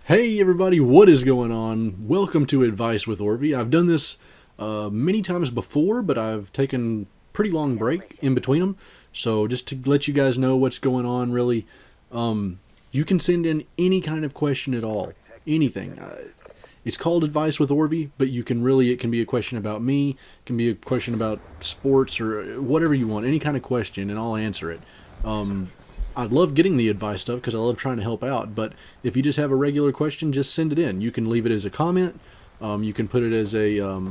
Hey everybody, what is going on? Welcome to Advice with Orvie. I've done this many times before, but I've taken pretty long break in between them. So just to let you guys know what's going on, really, you can send in any kind of question at all, anything. It's called Advice with Orvie, but it can be a question about me, it can be a question about sports or whatever you want, any kind of question, and I'll answer it. I love getting the advice stuff because I love trying to help out. But if you just have a regular question, just send it in. You can leave it as a comment. You can put it as a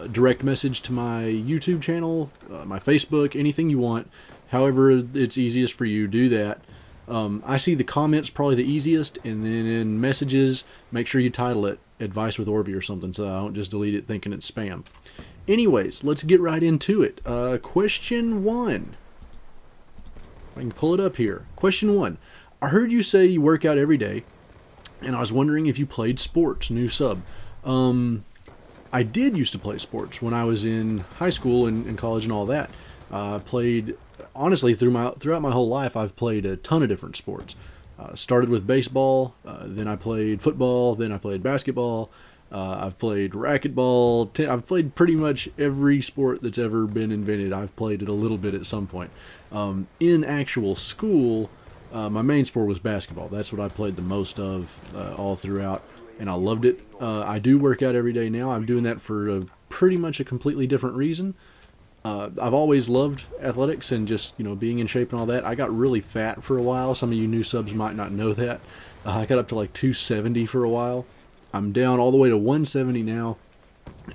direct message to my YouTube channel, my Facebook, anything you want. However it's easiest for you, do that. I see the comments probably the easiest, and then in messages, make sure you title it Advice with Orvie or something so I don't just delete it thinking it's spam. Anyways, let's get right into it. Question 1. I can pull it up here. Question 1. I heard you say you work out every day, and I was wondering if you played sports. New sub. I did used to play sports when I was in high school and college and all that. I played, honestly, throughout my whole life, I've played a ton of different sports. Started with baseball, then I played football, then I played basketball. I've played racquetball. I've played pretty much every sport that's ever been invented. I've played it a little bit at some point. In actual school, my main sport was basketball. That's what I played the most of all throughout, and I loved it. I do work out every day now. I'm doing that for pretty much a completely different reason. I've always loved athletics and just being in shape and all that. I got really fat for a while. Some of you new subs might not know that. I got up to like 270 for a while. I'm down all the way to 170 now,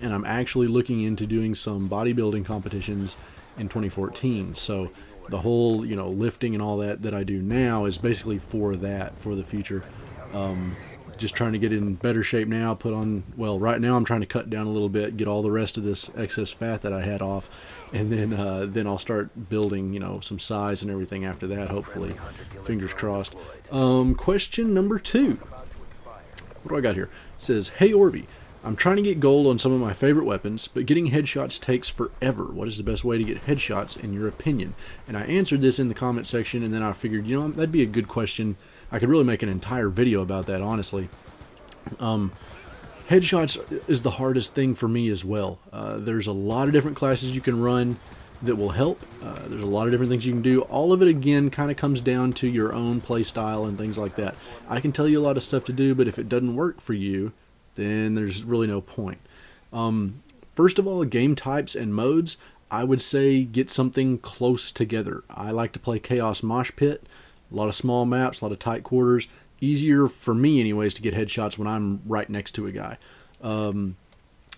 and I'm actually looking into doing some bodybuilding competitions in 2014. So the whole, lifting and all that I do now is basically for the future. Just trying to get in better shape now, right now I'm trying to cut down a little bit, get all the rest of this excess fat that I had off, and then I'll start building, some size and everything after that, hopefully. Fingers crossed. Question number 2. What do I got here? It says, "Hey Orvie, I'm trying to get gold on some of my favorite weapons, but getting headshots takes forever. What is the best way to get headshots in your opinion?" And I answered this in the comment section, and then I figured, that'd be a good question. I could really make an entire video about that, honestly. Headshots is the hardest thing for me as well. There's a lot of different classes you can run that will help. There's a lot of different things you can do. All of it, again, kind of comes down to your own play style and things like that. I can tell you a lot of stuff to do, but if it doesn't work for you, then there's really no point. First of all, game types and modes, I would say get something close together. I like to play Chaos Mosh Pit. A lot of small maps, a lot of tight quarters. Easier for me, anyways, to get headshots when I'm right next to a guy.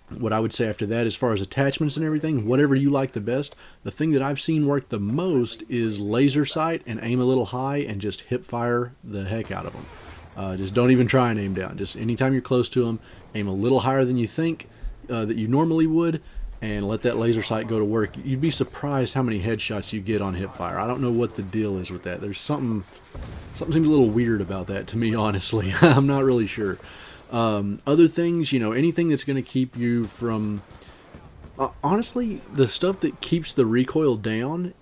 What I would say after that, as far as attachments and everything, whatever you like the best. The thing that I've seen work the most is laser sight and aim a little high and just hip fire the heck out of them. Just don't even try and aim down. Just anytime you're close to them, aim a little higher than you think that you normally would, and let that laser sight go to work. You'd be surprised how many headshots you get on hip fire. I don't know what the deal is with that. There's something seems a little weird about that to me, honestly. I'm not really sure. Other things, anything that's going to keep you from... honestly, the stuff that keeps the recoil down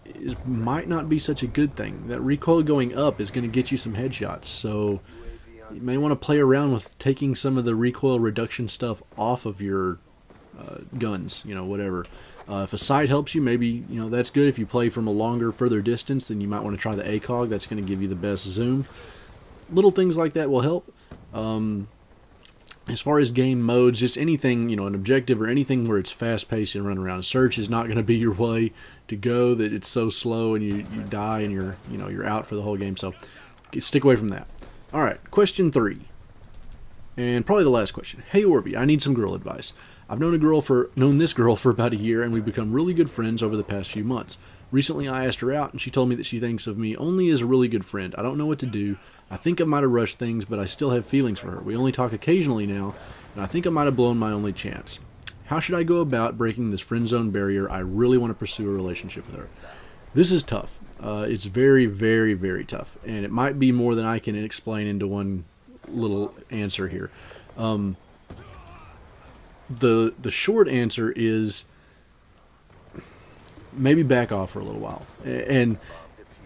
might not be such a good thing. That recoil going up is going to get you some headshots, so you may want to play around with taking some of the recoil reduction stuff off of your guns, whatever. If a sight helps you, maybe, that's good. If you play from a longer, further distance, then you might want to try the ACOG. That's going to give you the best zoom. Little things like that will help. As far as game modes, just anything, an objective or anything where it's fast-paced and run around. Search is not going to be your way to go, that it's so slow and you die and you're out for the whole game. So stick away from that. All right, question 3. And probably the last question. "Hey Orvie, I need some girl advice. I've known this girl for about a year, and we've become really good friends over the past few months. Recently I asked her out, and she told me that she thinks of me only as a really good friend. I don't know what to do. I think I might have rushed things, but I still have feelings for her. We only talk occasionally now, and I think I might have blown my only chance. How should I go about breaking this friend zone barrier? I really want to pursue a relationship with her." This is tough. It's very, very, very tough, and it might be more than I can explain into one little answer here. The short answer is maybe back off for a little while. And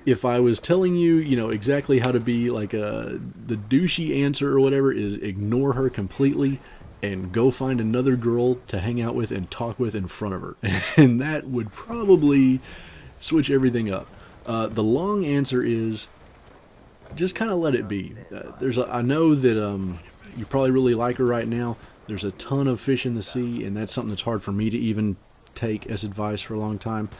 if I was telling you, you know, exactly how to be like the douchey answer or whatever is ignore her completely and go find another girl to hang out with and talk with in front of her. And that would probably switch everything up. The long answer is just kind of let it be. I know that you probably really like her right now. There's a ton of fish in the sea, and that's something that's hard for me to even take as advice for a long time.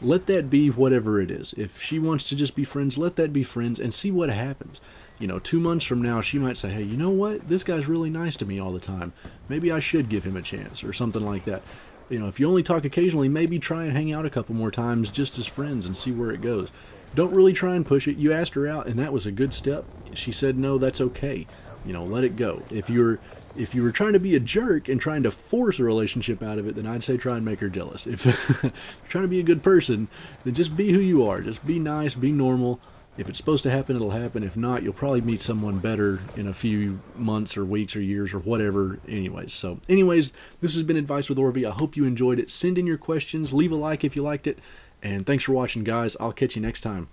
Let that be whatever it is. If she wants to just be friends, let that be friends and see what happens. You know, 2 months from now, she might say, hey, you know what? This guy's really nice to me all the time. Maybe I should give him a chance or something like that. You know, if you only talk occasionally, maybe try and hang out a couple more times just as friends and see where it goes. Don't really try and push it. You asked her out, and that was a good step. She said no, that's okay. You know, let it go. If you were trying to be a jerk and trying to force a relationship out of it, then I'd say try and make her jealous. If you're trying to be a good person, then just be who you are. Just be nice, be normal. If it's supposed to happen, it'll happen. If not, you'll probably meet someone better in a few months or weeks or years or whatever. Anyways, this has been Advice with Orvie. I hope you enjoyed it. Send in your questions. Leave a like if you liked it. And thanks for watching, guys. I'll catch you next time.